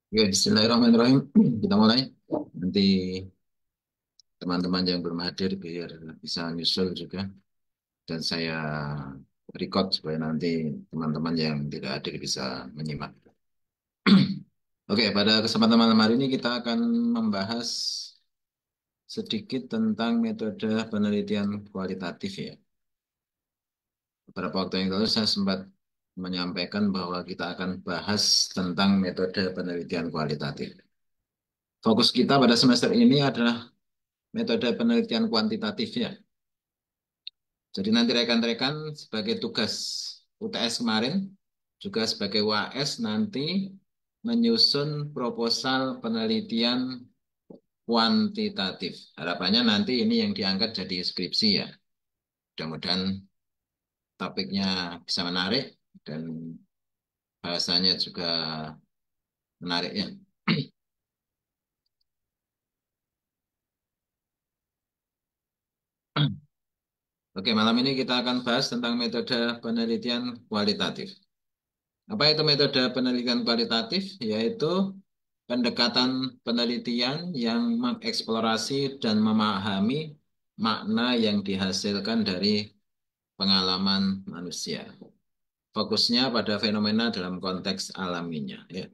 Ya, Bismillahirrahmanirrahim. Kita mulai. Nanti teman-teman yang belum hadir biar bisa nyusul juga. Dan saya record supaya nanti teman-teman yang tidak hadir bisa menyimak. Oke, pada kesempatan malam hari ini kita akan membahas sedikit tentang metode penelitian kualitatif ya. Beberapa waktu yang lalu saya sempat menyampaikan bahwa kita akan bahas tentang metode penelitian kualitatif. Fokus kita pada semester ini adalah metode penelitian kuantitatif ya. Jadi nanti rekan-rekan sebagai tugas UTS kemarin, juga sebagai UAS nanti menyusun proposal penelitian kuantitatif. Harapannya nanti ini yang diangkat jadi skripsi ya. Mudah-mudahan topiknya bisa menarik dan bahasanya juga menarik ya. Oke, malam ini kita akan bahas tentang metode penelitian kualitatif. Apa itu metode penelitian kualitatif? Yaitu pendekatan penelitian yang mengeksplorasi dan memahami makna yang dihasilkan dari pengalaman manusia. Fokusnya pada fenomena dalam konteks alaminya. Ya.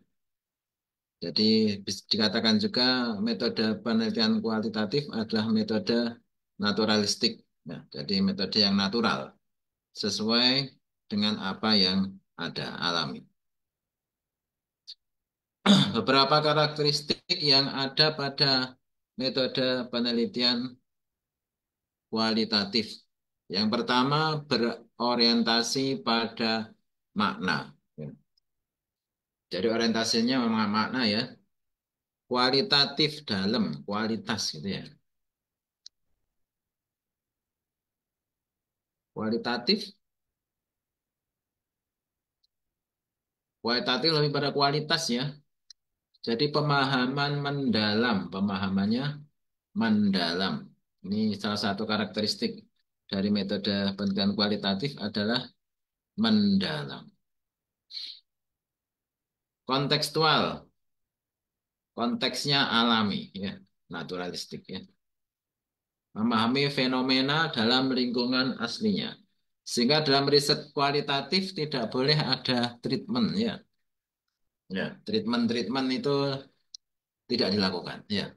Jadi dikatakan juga metode penelitian kualitatif adalah metode naturalistik. Ya, jadi metode yang natural sesuai dengan apa yang ada alami. Beberapa karakteristik yang ada pada metode penelitian kualitatif. Yang pertama berorientasi pada makna. Ya. Jadi orientasinya memang makna ya. Kualitatif dalam, kualitas gitu ya. Kualitatif, kualitatif lebih pada kualitas ya. Jadi pemahaman mendalam, pemahamannya mendalam. Ini salah satu karakteristik dari metode penelitian kualitatif adalah mendalam. Kontekstual, konteksnya alami ya, naturalistik ya. Memahami fenomena dalam lingkungan aslinya. Sehingga dalam riset kualitatif tidak boleh ada treatment ya. Ya, treatment-treatment itu tidak dilakukan ya.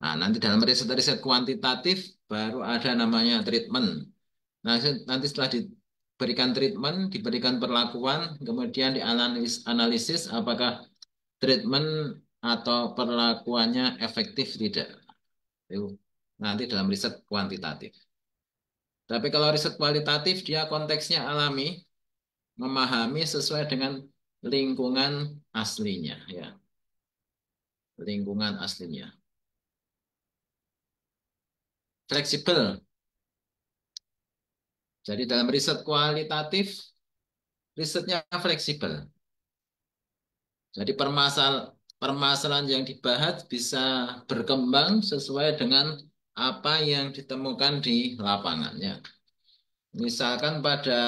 Nah, nanti dalam riset-riset kuantitatif baru ada namanya treatment. Nah, nanti setelah diberikan treatment, diberikan perlakuan, kemudian dianalisis analisis apakah treatment atau perlakuannya efektif tidak. Itu nanti dalam riset kuantitatif. Tapi kalau riset kualitatif dia konteksnya alami, memahami sesuai dengan lingkungan aslinya ya, lingkungan aslinya. Fleksibel. Jadi dalam riset kualitatif, risetnya fleksibel. Jadi permasalahan yang dibahas bisa berkembang sesuai dengan apa yang ditemukan di lapangannya. Misalkan pada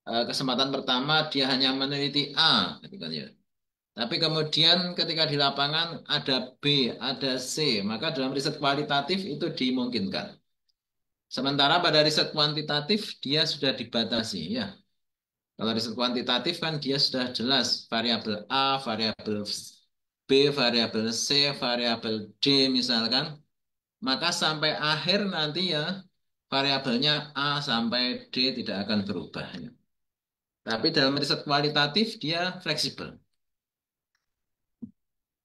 kesempatan pertama dia hanya meneliti A, gitu kan ya. Tapi kemudian ketika di lapangan ada B, ada C, maka dalam riset kualitatif itu dimungkinkan. Sementara pada riset kuantitatif dia sudah dibatasi ya. Kalau riset kuantitatif kan dia sudah jelas variabel A, variabel B, variabel C, variabel D misalkan. Maka sampai akhir nanti ya variabelnya A sampai D tidak akan berubah. Ya. Tapi dalam riset kualitatif dia fleksibel.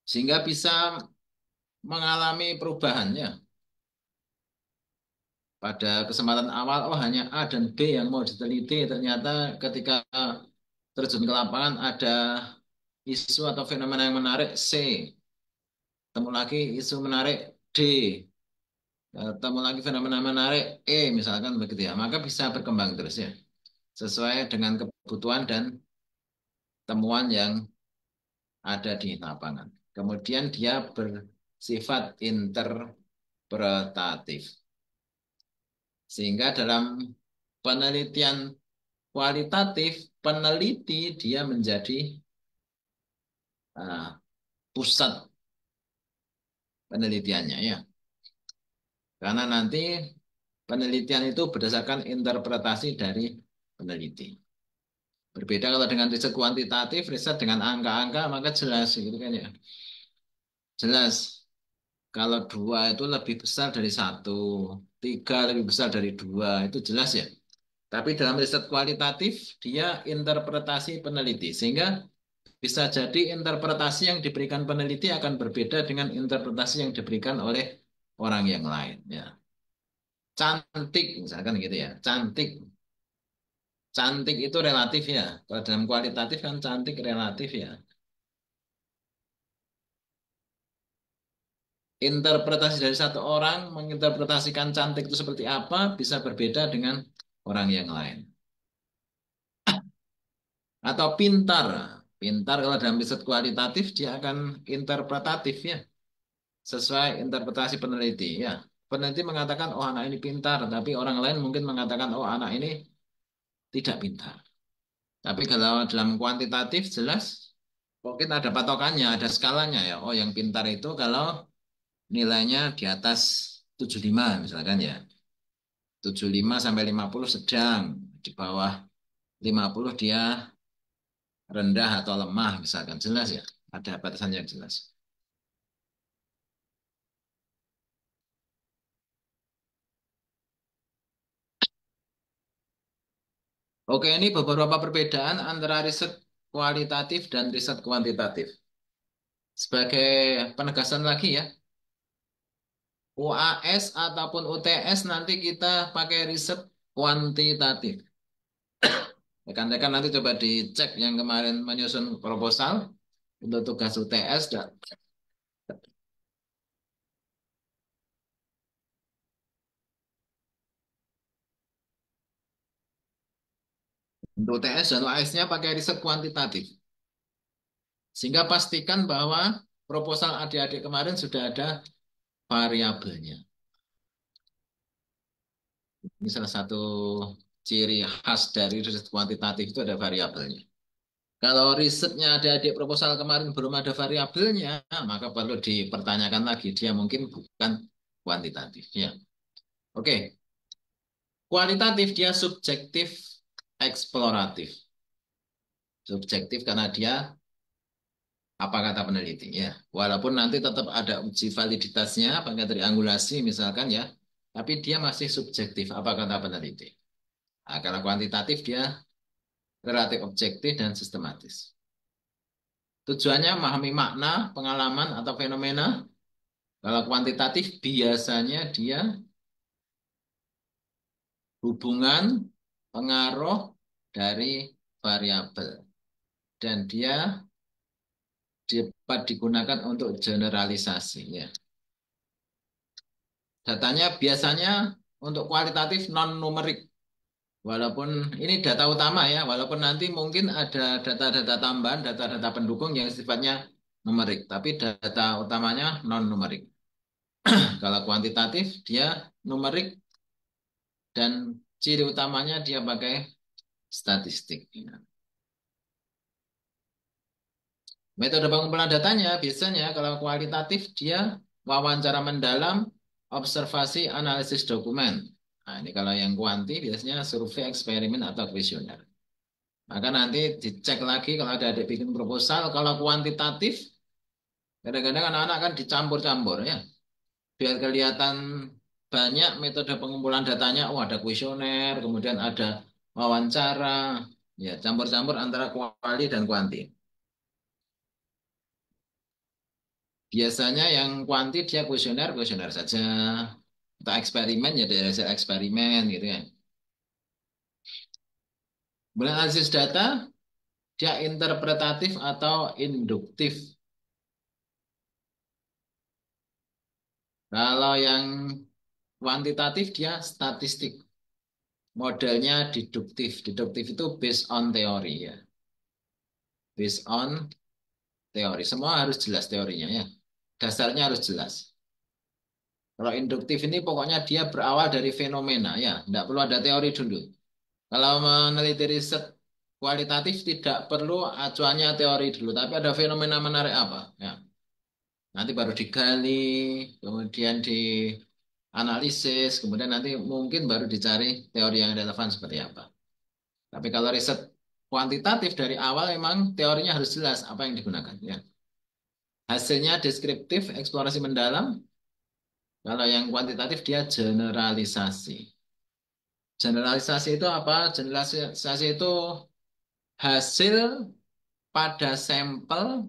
Sehingga bisa mengalami perubahannya. Pada kesempatan awal, oh hanya A dan B yang mau diteliti. Ternyata ketika terjun ke lapangan ada isu atau fenomena yang menarik C. Temu lagi isu menarik D. Temu lagi fenomena menarik E misalkan begitu ya. Maka bisa berkembang terus ya. Sesuai dengan kebutuhan dan temuan yang ada di lapangan. Kemudian dia bersifat interpretatif. Sehingga dalam penelitian kualitatif, peneliti dia menjadi eh, pusat penelitiannya ya. Karena nanti penelitian itu berdasarkan interpretasi dari peneliti. Berbeda kalau dengan riset kuantitatif, riset dengan angka-angka, maka jelas gitu kan ya. Jelas kalau dua itu lebih besar dari satu, tiga lebih besar dari dua, itu jelas ya. Tapi dalam riset kualitatif, dia interpretasi peneliti. Sehingga bisa jadi interpretasi yang diberikan peneliti akan berbeda dengan interpretasi yang diberikan oleh orang yang lain. Ya. Cantik, misalkan gitu ya. Cantik. Cantik itu relatif ya. Kalau dalam kualitatif kan cantik relatif ya. Interpretasi dari satu orang menginterpretasikan cantik itu seperti apa bisa berbeda dengan orang yang lain. Atau pintar. Pintar kalau dalam riset kualitatif dia akan interpretatif ya. Sesuai interpretasi peneliti ya. Peneliti mengatakan oh anak ini pintar, tapi orang lain mungkin mengatakan oh anak ini tidak pintar. Tapi kalau dalam kuantitatif jelas mungkin ada patokannya, ada skalanya ya. Oh yang pintar itu kalau nilainya di atas 75 misalkan ya. 75 sampai 50 sedang, di bawah 50 dia rendah atau lemah misalkan jelas ya. Ada batasan yang jelas. Oke, ini beberapa perbedaan antara riset kualitatif dan riset kuantitatif. Sebagai penegasan lagi ya, UAS ataupun UTS nanti kita pakai riset kuantitatif. Rekan-rekan nanti coba dicek yang kemarin menyusun proposal untuk tugas UTS dan untuk UTS dan UAS-nya pakai riset kuantitatif. Sehingga pastikan bahwa proposal adik-adik kemarin sudah ada variabelnya. Ini salah satu ciri khas dari riset kuantitatif itu ada variabelnya. Kalau risetnya adik-adik proposal kemarin belum ada variabelnya, maka perlu dipertanyakan lagi. Dia mungkin bukan kuantitatif. Ya. Oke, kualitatif dia subjektif eksploratif. Subjektif karena dia apa kata peneliti ya. Walaupun nanti tetap ada uji validitasnya, pakai triangulasi misalkan ya, tapi dia masih subjektif apa kata peneliti. Nah, kalau kuantitatif dia relatif objektif dan sistematis. Tujuannya memahami makna, pengalaman atau fenomena. Kalau kuantitatif biasanya dia hubungan pengaruh dari variabel dan dia dapat digunakan untuk generalisasi ya. Datanya biasanya untuk kualitatif non numerik. Walaupun ini data utama ya, walaupun nanti mungkin ada data-data tambahan, data-data pendukung yang sifatnya numerik, tapi data utamanya non numerik. Kalau kuantitatif dia numerik dan ciri utamanya dia pakai statistik. Metode pengumpulan datanya biasanya kalau kualitatif dia wawancara mendalam, observasi, analisis dokumen. Nah, ini kalau yang kuanti biasanya survei, eksperimen, atau kuesioner. Maka nanti dicek lagi kalau ada adik bikin proposal. Kalau kuantitatif, kadang-kadang anak-anak kan dicampur-campur ya. Biar kelihatan banyak metode pengumpulan datanya. Oh ada kuesioner, kemudian ada wawancara. Ya, campur-campur antara kuali dan kuanti. Biasanya yang kuanti dia kuesioner, kuesioner saja. Atau eksperimen ya dari hasil eksperimen gitu ya. Kemudian analisis data, dia interpretatif atau induktif. Kalau yang kuantitatif dia statistik. Modelnya deduktif. Deduktif itu based on teori ya. Based on teori. Semua harus jelas teorinya ya. Dasarnya harus jelas. Kalau induktif ini pokoknya dia berawal dari fenomena ya. Tidak perlu ada teori dulu. Kalau meneliti riset kualitatif tidak perlu acuannya teori dulu, tapi ada fenomena menarik apa? Ya, nanti baru digali, kemudian dianalisis, kemudian nanti mungkin baru dicari teori yang relevan seperti apa. Tapi kalau riset kuantitatif dari awal memang teorinya harus jelas apa yang digunakan. Ya. Hasilnya deskriptif, eksplorasi mendalam. Kalau yang kuantitatif dia generalisasi. Generalisasi itu apa? Generalisasi itu hasil pada sampel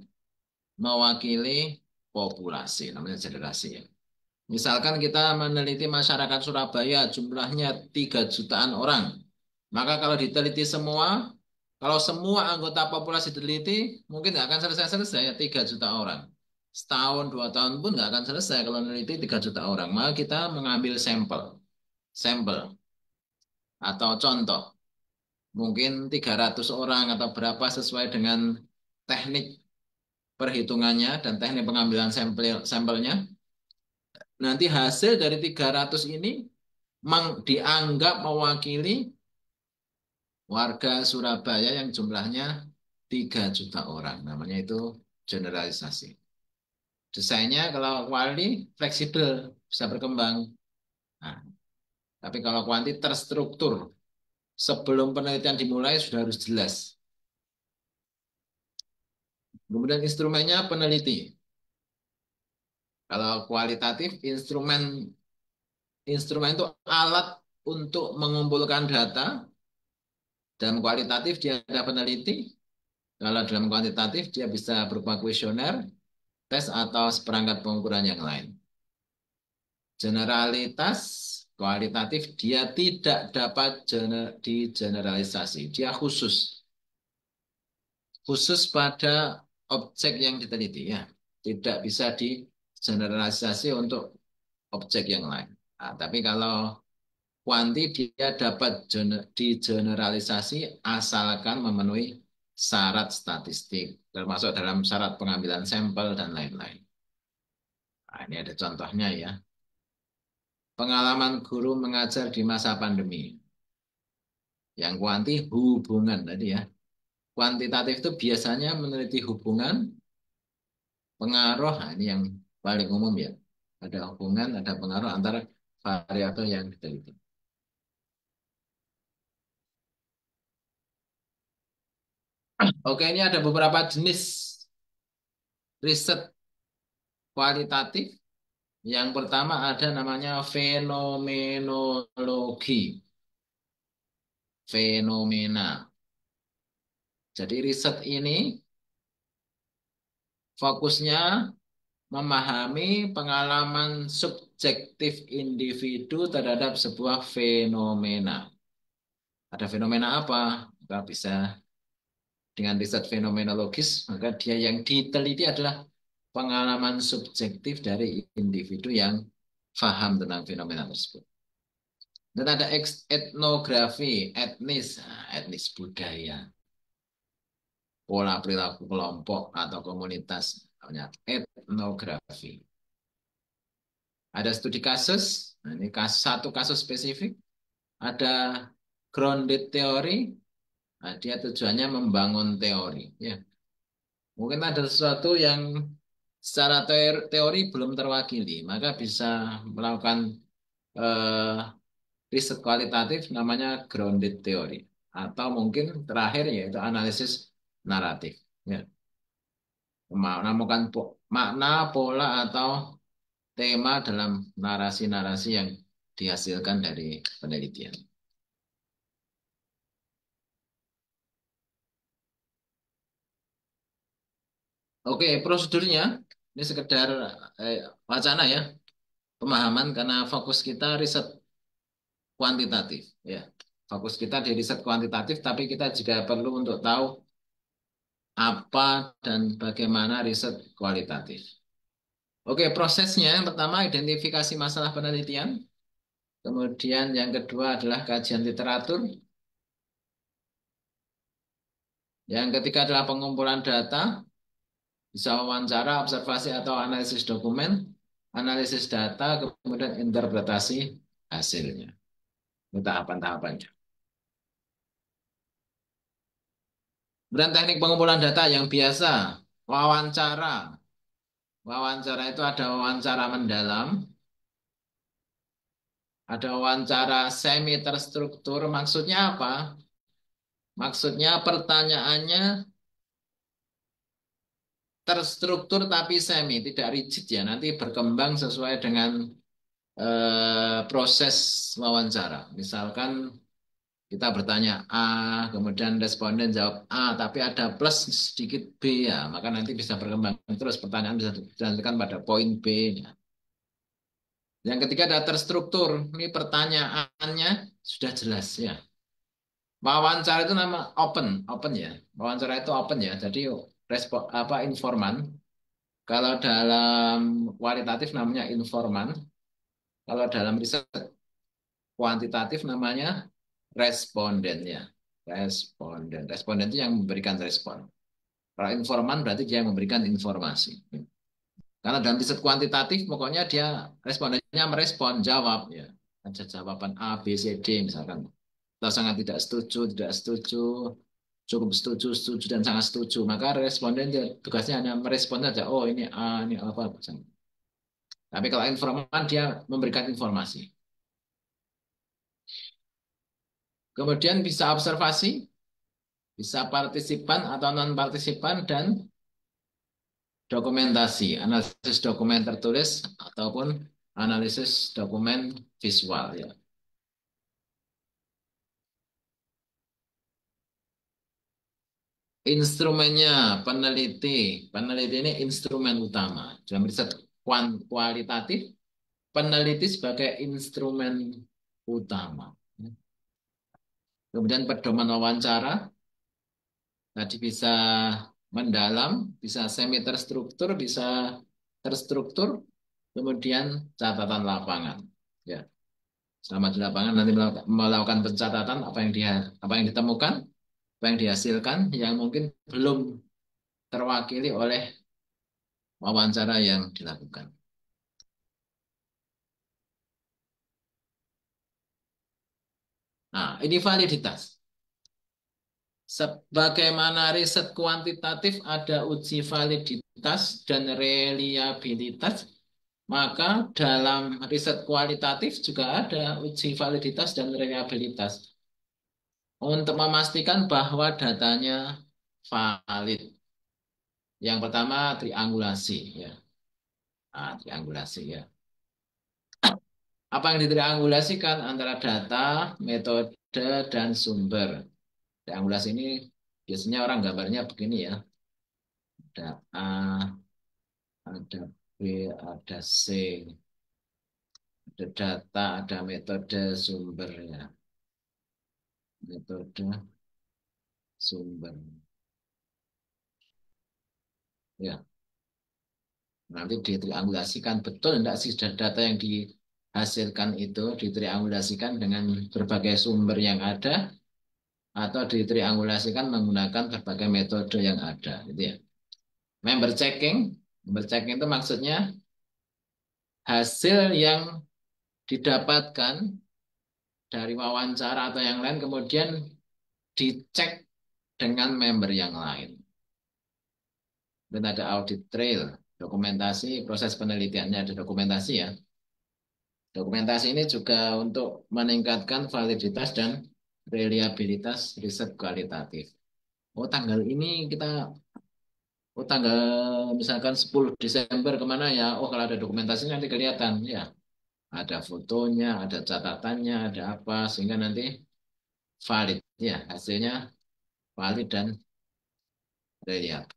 mewakili populasi, namanya generasi ya. Misalkan kita meneliti masyarakat Surabaya jumlahnya 3 jutaan orang. Maka kalau diteliti semua, kalau semua anggota populasi diteliti, mungkin nggak akan selesai-selesai ya 3 juta orang. Setahun, 2 tahun pun nggak akan selesai kalau meneliti 3 juta orang. Maka kita mengambil sampel, sampel atau contoh. Mungkin 300 orang atau berapa sesuai dengan teknik perhitungannya dan teknik pengambilan sampelnya. Nanti hasil dari 300 ini dianggap mewakili warga Surabaya yang jumlahnya 3 juta orang. Namanya itu generalisasi. Desainnya kalau quali fleksibel, bisa berkembang. Nah, tapi kalau kuanti terstruktur. Sebelum penelitian dimulai sudah harus jelas. Kemudian instrumennya peneliti. Kalau kualitatif, instrumen instrumen itu alat untuk mengumpulkan data. Dalam kualitatif dia ada peneliti. Kalau dalam kuantitatif dia bisa berupa kuesioner, tes atau seperangkat pengukuran yang lain. Generalitas kualitatif dia tidak dapat digeneralisasi. Dia khusus pada objek yang diteliti ya. Tidak bisa digeneralisasi untuk objek yang lain. Nah, tapi kalau kuanti dia dapat digeneralisasi asalkan memenuhi syarat statistik, termasuk dalam syarat pengambilan sampel dan lain-lain. Nah, ini ada contohnya ya. Pengalaman guru mengajar di masa pandemi. Yang kuanti hubungan tadi ya. Kuantitatif itu biasanya meneliti hubungan, pengaruh, nah ini yang paling umum ya. Ada hubungan, ada pengaruh antara variabel yang diteliti. Oke, ini ada beberapa jenis riset kualitatif. Yang pertama ada namanya fenomenologi, fenomena. Jadi riset ini fokusnya memahami pengalaman subjektif individu terhadap sebuah fenomena. Ada fenomena apa? Maka bisa dengan riset fenomenologis, maka dia yang diteliti adalah pengalaman subjektif dari individu yang paham tentang fenomena tersebut. Dan ada etnografi, etnis budaya, pola perilaku kelompok atau komunitas, namanya etnografi. Ada studi kasus, nah ini satu kasus spesifik. Ada grounded teori, nah dia tujuannya membangun teori. Ya, mungkin ada sesuatu yang secara teori belum terwakili, maka bisa melakukan eh, riset kualitatif namanya grounded teori. Atau mungkin terakhir yaitu analisis naratif. Ya. Menemukan makna, pola, atau tema dalam narasi-narasi yang dihasilkan dari penelitian. Oke, prosedurnya ini sekedar eh, wacana ya, pemahaman karena fokus kita riset kuantitatif ya. Fokus kita di riset kuantitatif, tapi kita juga perlu untuk tahu apa dan bagaimana riset kualitatif. Oke, prosesnya yang pertama identifikasi masalah penelitian, kemudian yang kedua adalah kajian literatur, yang ketiga adalah pengumpulan data, bisa wawancara, observasi atau analisis dokumen, analisis data, kemudian interpretasi hasilnya. Ini tahapan-tahapannya. Kemudian teknik pengumpulan data yang biasa, wawancara. Wawancara itu ada wawancara mendalam, ada wawancara semi terstruktur. Maksudnya apa? Maksudnya pertanyaannya terstruktur tapi semi, tidak rigid ya. Nanti berkembang sesuai dengan proses wawancara. Misalkan kita bertanya A, kemudian responden jawab A, tapi ada plus sedikit B ya, maka nanti bisa berkembang terus pertanyaan bisa dilanjutkan pada poin B. Ya. Yang ketiga ada terstruktur. Ini pertanyaannya sudah jelas ya. Wawancara itu nama open ya. Wawancara itu open ya. Jadi respon apa informan. Kalau dalam kualitatif namanya informan. Kalau dalam riset kuantitatif namanya responden ya. Responden. Responden itu yang memberikan respon. Kalau informan berarti dia yang memberikan informasi. Karena dalam riset kuantitatif pokoknya dia respondennya merespon, jawab ya. Ada jawaban A, B, C, D misalkan. Atau sangat tidak setuju, cukup setuju, setuju dan sangat setuju. Maka responden dia tugasnya hanya merespon saja. Oh ini A, ini apa. Tapi kalau informan dia memberikan informasi. Kemudian bisa observasi, bisa partisipan atau non-partisipan, dan dokumentasi, analisis dokumen tertulis ataupun analisis dokumen visual ya. Instrumennya peneliti, peneliti ini instrumen utama. Dalam riset kualitatif, peneliti sebagai instrumen utama. Kemudian pedoman wawancara, tadi bisa mendalam, bisa semi terstruktur, bisa terstruktur, kemudian catatan lapangan. Ya, selama di lapangan nanti melakukan pencatatan apa yang ditemukan, apa yang dihasilkan, yang mungkin belum terwakili oleh wawancara yang dilakukan. Nah, ini validitas. Sebagaimana riset kuantitatif ada uji validitas dan reliabilitas, maka dalam riset kualitatif juga ada uji validitas dan reliabilitas untuk memastikan bahwa datanya valid. Yang pertama triangulasi ya. Nah, triangulasi ya. Apa yang ditriangulasikan antara data, metode, dan sumber. Triangulasi ini biasanya orang gambarnya begini ya. Ada A, ada B, ada C, ada data, ada metode, sumbernya. Metode, sumber. Ya, nanti ditriangulasikan betul enggak sih data yang dihasilkan itu ditriangulasikan dengan berbagai sumber yang ada atau ditriangulasikan menggunakan berbagai metode yang ada, gitu ya. Member checking, member checking itu maksudnya hasil yang didapatkan dari wawancara atau yang lain kemudian dicek dengan member yang lain. Dan ada audit trail, dokumentasi, proses penelitiannya ada dokumentasi ya. Dokumentasi ini juga untuk meningkatkan validitas dan reliabilitas riset kualitatif. Oh tanggal ini kita, oh tanggal misalkan 10 Desember kemana ya? Oh kalau ada dokumentasi nanti kelihatan ya. Ada fotonya, ada catatannya, ada apa, sehingga nanti valid ya hasilnya valid dan reliable.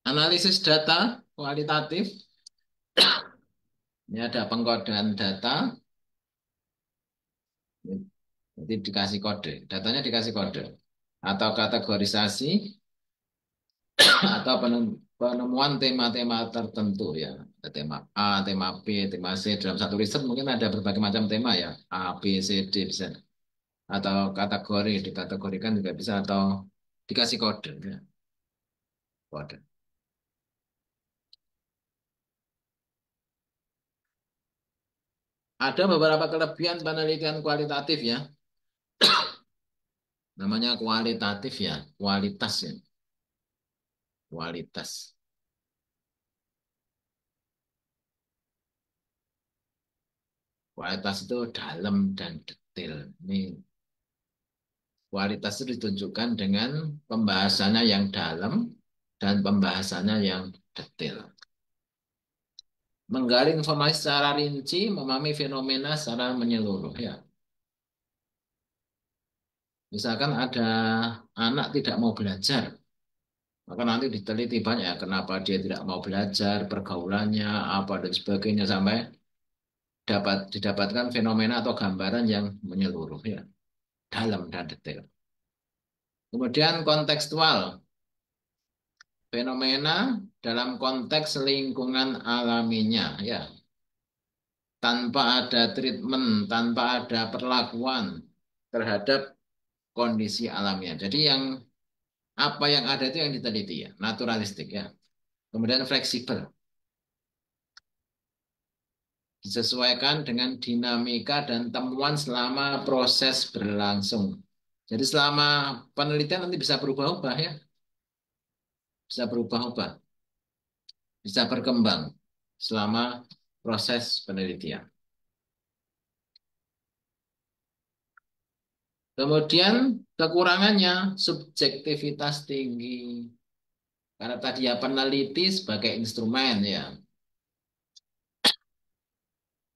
Analisis data kualitatif, ini ada pengkodean data, jadi dikasih kode, datanya dikasih kode, atau kategorisasi, atau penemuan tema-tema tertentu ya. Ada tema A, tema B, tema C. Dalam satu riset mungkin ada berbagai macam tema ya, A, B, C, D bisa. Atau kategori, dikategorikan juga bisa, atau dikasih kode. Ya. Kode. Ada beberapa kelebihan penelitian kualitatif ya. Namanya kualitatif ya, kualitas ya, kualitas. Kualitas itu dalam dan detail. Ini kualitas itu ditunjukkan dengan pembahasannya yang dalam dan pembahasannya yang detail. Menggali informasi secara rinci, memahami fenomena secara menyeluruh. Ya, misalkan ada anak tidak mau belajar, maka nanti diteliti banyak ya, kenapa dia tidak mau belajar, pergaulannya, apa dan sebagainya sampai dapat didapatkan fenomena atau gambaran yang menyeluruh ya, dalam dan detail. Kemudian kontekstual, fenomena dalam konteks lingkungan alaminya ya, tanpa ada treatment, tanpa ada perlakuan terhadap kondisi alamnya. Jadi yang apa yang ada itu yang diteliti ya, naturalistik ya. Kemudian fleksibel, disesuaikan dengan dinamika dan temuan selama proses berlangsung. Jadi selama penelitian nanti bisa berubah-ubah ya, bisa berubah-ubah, bisa berkembang selama proses penelitian. Kemudian kekurangannya subjektivitas tinggi. Karena tadi ya peneliti sebagai instrumen ya.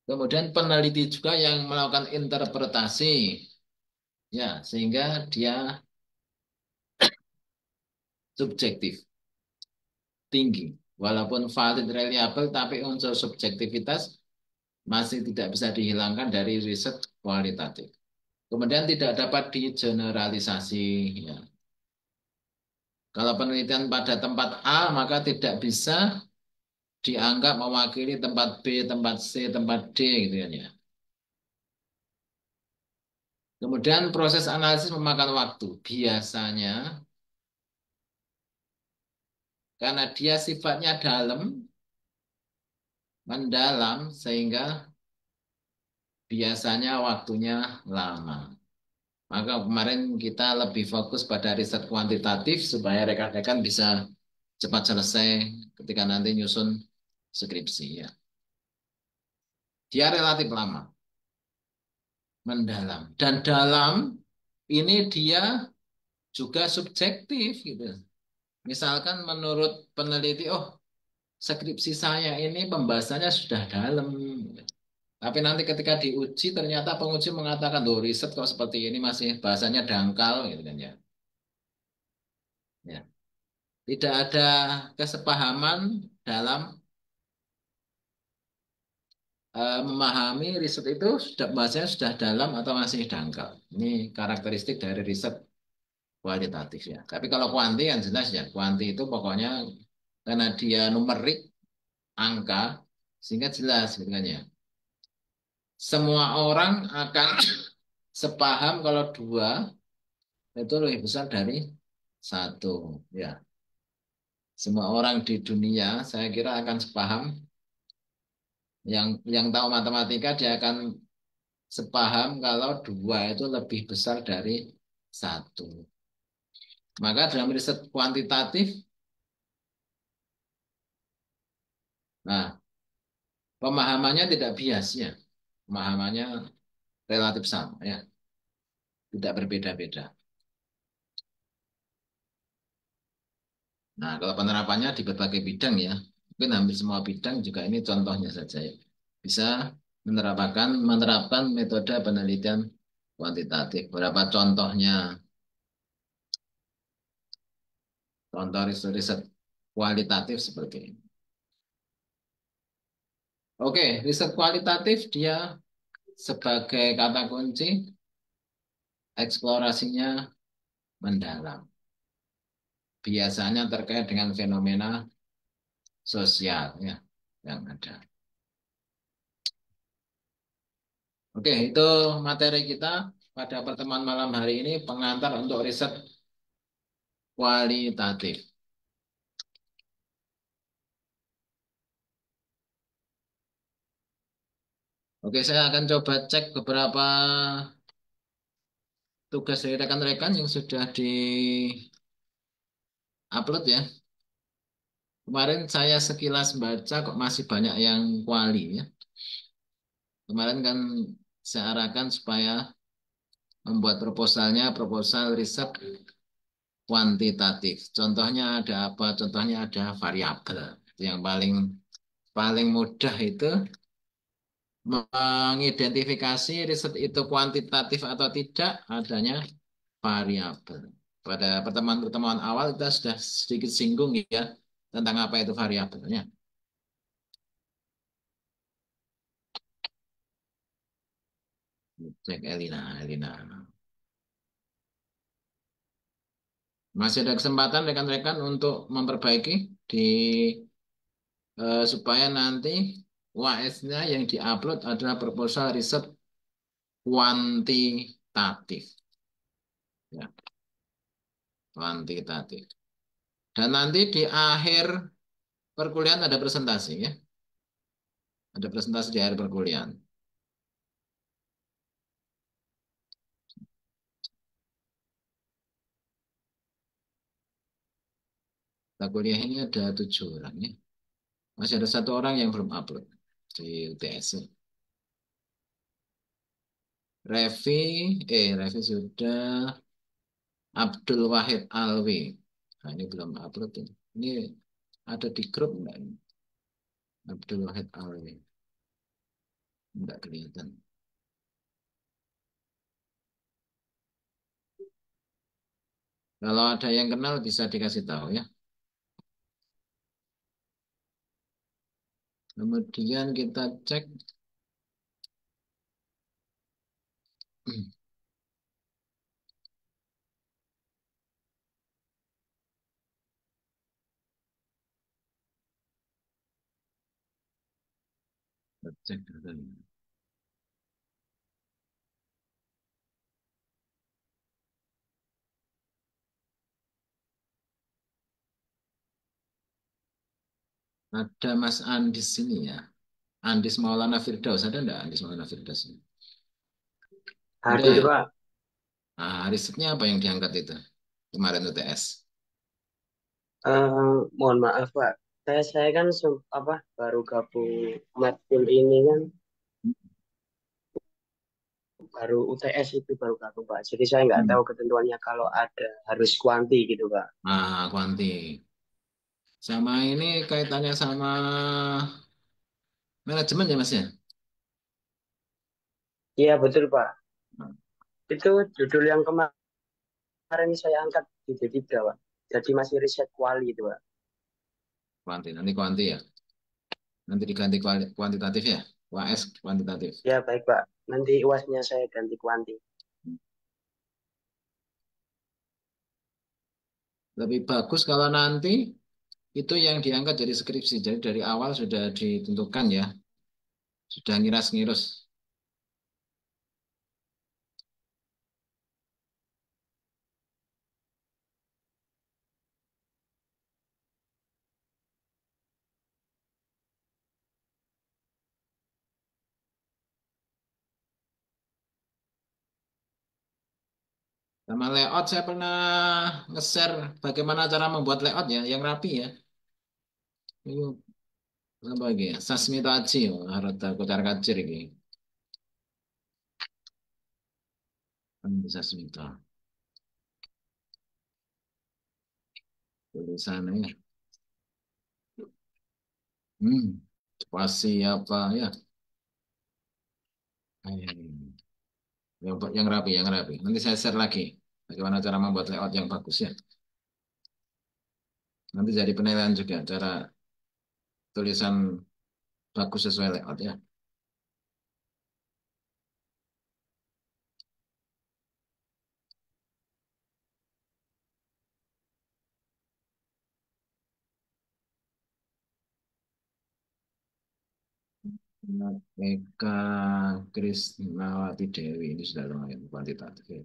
Kemudian peneliti juga yang melakukan interpretasi ya, sehingga dia subjektif tinggi. Walaupun valid reliable tapi unsur subjektivitas masih tidak bisa dihilangkan dari riset kualitatif. Kemudian tidak dapat digeneralisasi ya. Kalau penelitian pada tempat A maka tidak bisa dianggap mewakili tempat B, tempat C, tempat D gitu kan ya. Kemudian proses analisis memakan waktu. Biasanya karena dia sifatnya dalam, mendalam sehingga biasanya waktunya lama. Maka kemarin kita lebih fokus pada riset kuantitatif supaya rekan-rekan bisa cepat selesai ketika nanti nyusun skripsi ya. Dia relatif lama, mendalam. Dan dalam ini dia juga subjektif gitu. Misalkan menurut peneliti, oh skripsi saya ini pembahasannya sudah dalam. Tapi nanti ketika diuji ternyata penguji mengatakan, loh riset kok seperti ini masih bahasanya dangkal gitu kan ya. Ya. Tidak ada kesepahaman dalam memahami riset itu sudah bahasanya sudah dalam atau masih dangkal. Ini karakteristik dari riset kualitatif ya. Tapi kalau kuanti yang jelas ya, kuanti itu pokoknya karena dia numerik, angka, sehingga jelas gitu kan ya. Semua orang akan sepaham kalau dua itu lebih besar dari satu. Ya, semua orang di dunia saya kira akan sepaham. Yang tahu matematika dia akan sepaham kalau dua itu lebih besar dari satu. Maka dalam riset kuantitatif, nah pemahamannya tidak bias ya, pemahamannya relatif sama ya, tidak berbeda-beda. Nah, kalau penerapannya di berbagai bidang ya, mungkin hampir semua bidang juga ini contohnya saja ya. Bisa menerapkan metode penelitian kuantitatif. Berapa contohnya? Contoh riset kualitatif seperti ini. Oke, riset kualitatif dia sebagai kata kunci eksplorasinya mendalam. Biasanya terkait dengan fenomena sosial ya yang ada. Oke, itu materi kita pada pertemuan malam hari ini pengantar untuk riset kualitatif. Oke, saya akan coba cek beberapa tugas dari rekan-rekan yang sudah di-upload ya. Kemarin saya sekilas baca kok masih banyak yang kuali ya. Kemarin kan saya arahkan supaya membuat proposalnya proposal riset kuantitatif. Contohnya ada apa? Contohnya ada variabel. Itu yang paling paling mudah itu mengidentifikasi riset itu kuantitatif atau tidak adanya variabel. Pada pertemuan-pertemuan awal kita sudah sedikit singgung ya tentang apa itu variabelnya. Cek Elina, Elina. Masih ada kesempatan rekan-rekan untuk memperbaiki di supaya nanti UAS-nya yang diupload adalah proposal riset kuantitatif, ya, kuantitatif. Dan nanti di akhir perkuliahan ada presentasi, ya, ada presentasi di akhir perkuliahan. Kita kuliah ini ada 7 orang, ya. Masih ada 1 orang yang belum upload di UTS. Revi sudah. Abdul Wahid Alwi. Nah, ini belum upload ini. Ini ada di grup enggak ini? Abdul Wahid Alwi. Enggak kelihatan. Kalau ada yang kenal bisa dikasih tahu ya. Kemudian kita cek. Kita cek dulu. Ada Mas Andis sini ya. Andis Maulana Firdaus. Ada enggak Andis Maulana Firdaus ini? Ada Hadir, ya? Pak. Nah, risetnya apa yang diangkat itu? Kemarin UTS. Mohon maaf, Pak. Saya kan baru gabung matkul ini kan baru UTS itu baru gabung, Pak. Jadi saya nggak Hmm. tahu ketentuannya kalau ada harus kuanti gitu, Pak. Ah, kuanti. Sama ini kaitannya sama manajemen ya Mas ya? Iya betul, Pak. Itu judul yang kemarin saya angkat di D3, Pak. Jadi masih riset kuali itu, Pak. Kuanti. Nanti kuanti ya. Nanti diganti kuantitatif ya. UAS kuantitatif. Ya baik, Pak. Nanti UASnya saya ganti kuanti. Lebih bagus kalau nanti itu yang diangkat jadi skripsi. Jadi dari awal sudah ditentukan ya. Sudah ngiras-ngirus. Sama layout saya pernah nge-share bagaimana cara membuat layout ya. Yang rapi ya. Itu apa lagi ya? Sasmita Aji. Harus kocar kacir ini. Sasmita. Tulisannya. Spasi apa ya. Yang rapi, yang rapi. Nanti saya share lagi. Bagaimana cara membuat layout yang bagus ya. Nanti jadi penilaian juga cara tulisan bagus sesuai layout ya. Eka Krisnawati Dewi ini sudah lumayan kuantitatif ya.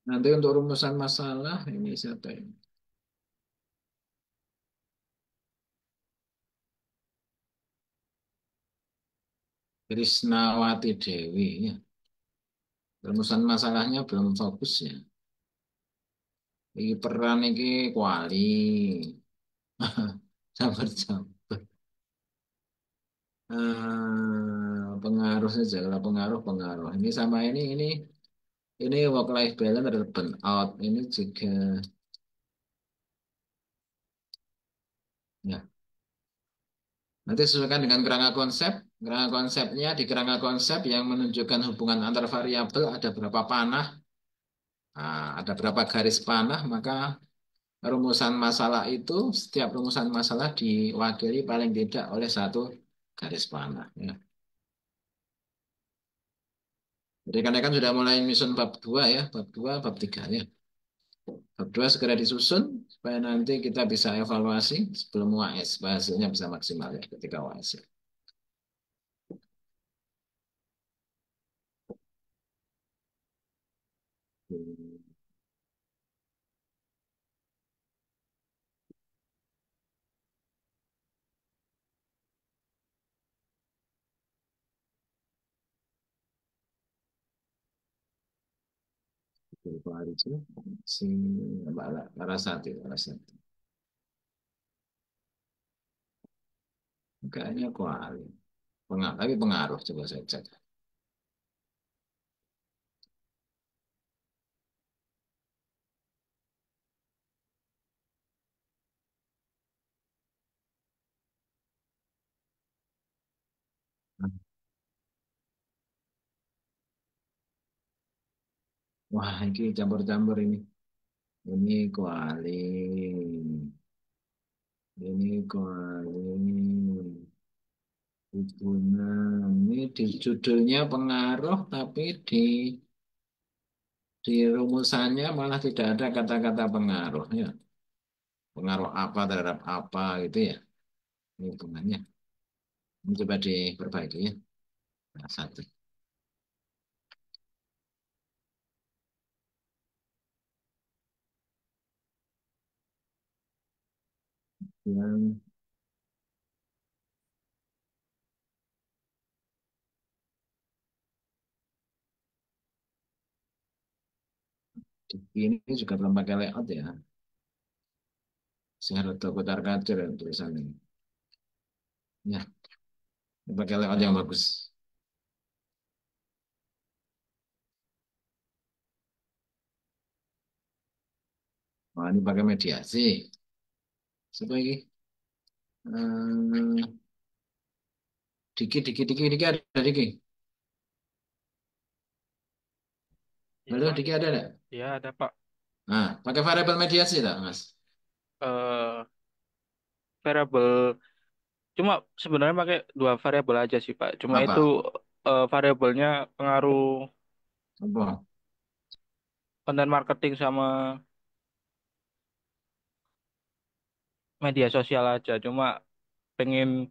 Nanti untuk rumusan masalah ini siapa ini? Krisnawati Dewi. Ya. Rumusan masalahnya belum fokus ya. Ini peran ini kuali. Campur-campur. Pengaruh saja kalau pengaruh. Ini sama ini work life balance adalah burnout. Ini juga ya. Nanti sesuaikan dengan kerangka konsep. Kerangka konsepnya di kerangka konsep yang menunjukkan hubungan antar variabel ada berapa panah, ada berapa garis panah, maka rumusan masalah itu setiap rumusan masalah diwakili paling tidak oleh satu garis panah. Ya. Jadi kan sudah mulai nyusun bab 2 ya, bab 2, bab 3 ya. Bab 2 segera disusun supaya nanti kita bisa evaluasi sebelum UAS, hasilnya bisa maksimal ya ketika UAS. Ya. Itu hari itu si Mbak Larasati, Larasati. Kayaknya kuali. Tapi pengaruh coba saya cek. Wah, ini campur-campur ini. Ini kuali. Ini kuali. Hubungan. Ini di judulnya pengaruh, tapi di rumusannya malah tidak ada kata-kata pengaruh ya. Pengaruh apa terhadap apa gitu ya. Ini hubungannya. Ini coba diperbaiki ya. Nah, satu. Yang ini juga belum pakai layout ya. Saya harus putar kacir ya tulisan ini. Ya, ini pakai layout yang bagus. Oh, ini pakai mediasi. Siapa lagi? Hmm, Diki ada Diki. Ya Halo, Pak, Diki ada nggak? ya ada Pak. Nah, pakai variabel mediasi tak, Mas? Eh Variabel, cuma sebenarnya pakai dua variabel aja sih Pak. Cuma itu Apa? variabelnya pengaruh Apa? konten marketing sama media sosial aja. Cuma pengen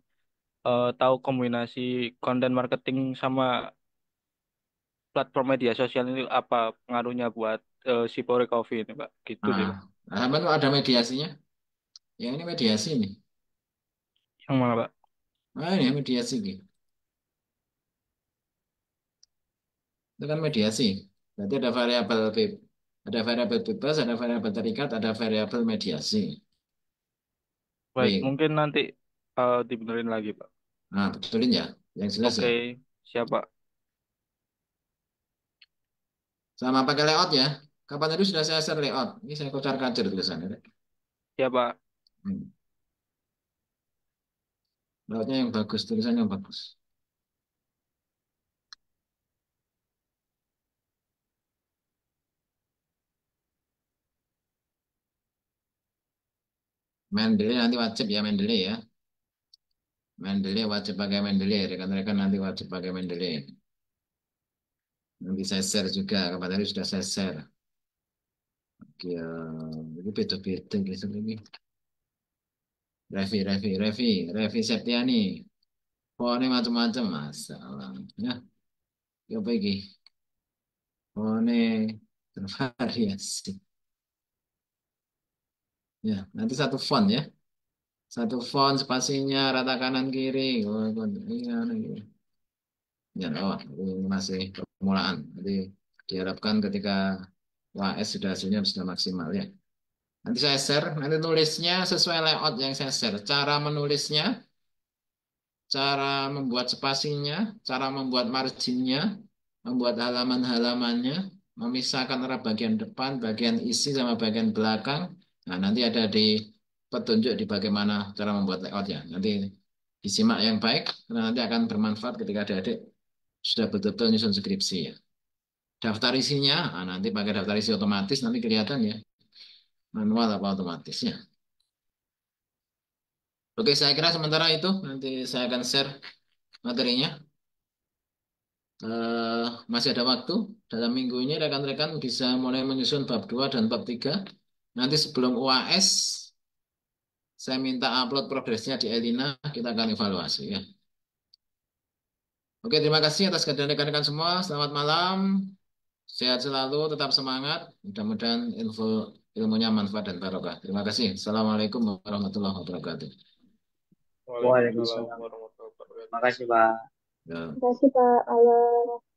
tahu kombinasi konten marketing sama platform media sosial ini apa pengaruhnya buat si Pore Coffee ini Pak. Gitu sih Nah, Pak. apa tuh ada mediasinya? Yang ini mediasi nih. Yang mana Pak? Ah, ini mediasi nih. Itu kan mediasi. Berarti ada variabel ada variabel bebas, ada variabel terikat, ada variabel mediasi. Baik, Baik. mungkin nanti dibenerin lagi Pak. Nah, betulin ya. Yang jelas ya. Oke, siapa? Sama pakai layout ya. Kapan tadi sudah saya share layout. Ini saya kocar kacir tulisannya. Siapa? Hmm. Layoutnya yang bagus, tulisannya yang bagus. Mendeley nanti wajib ya Mendeley ya. Mendeley wajib pakai Mendeley. Rekan-rekan nanti wajib pakai Mendeley. Nanti saya share juga. Kapan tadi sudah saya share. Oke, ini beda-beda gitu ini. Revi Septiani. Oh, ini macam-macam masalah. Ya, ya apa ini? Oh, ini. Bervariasi. Ya, nanti satu font ya. Satu font spasinya rata kanan kiri. Oh, iya, iya. Ya, oh, ini masih permulaan. Jadi diharapkan ketika WAS sudah hasilnya sudah maksimal ya. Nanti saya share, nanti tulisnya sesuai layout yang saya share. Cara menulisnya, cara membuat spasinya, cara membuat marginnya, membuat halaman-halamannya, memisahkan antara bagian depan, bagian isi sama bagian belakang. Nah, nanti ada di petunjuk di bagaimana cara membuat layoutnya. Nanti disimak yang baik, karena nanti akan bermanfaat ketika adik-adik sudah betul-betul nyusun skripsi ya. Daftar isinya, nah, nanti pakai daftar isi otomatis, nanti kelihatan ya, manual apa otomatisnya. Oke, saya kira sementara itu, nanti saya akan share materinya. Eh, masih ada waktu, dalam minggu ini rekan-rekan bisa mulai menyusun bab 2 dan bab 3. Nanti sebelum UAS, saya minta upload progresnya di Elina, kita akan evaluasi ya. Oke, terima kasih atas kehadiran rekan-rekan semua. Selamat malam. Sehat selalu, tetap semangat. Mudah-mudahan ilmunya manfaat dan barokah. Terima kasih. Assalamualaikum warahmatullahi wabarakatuh. Waalaikumsalam Waalaikumsalam. warahmatullahi wabarakatuh. Makasih, Pak. Ya. Terima kasih Pak. Halo.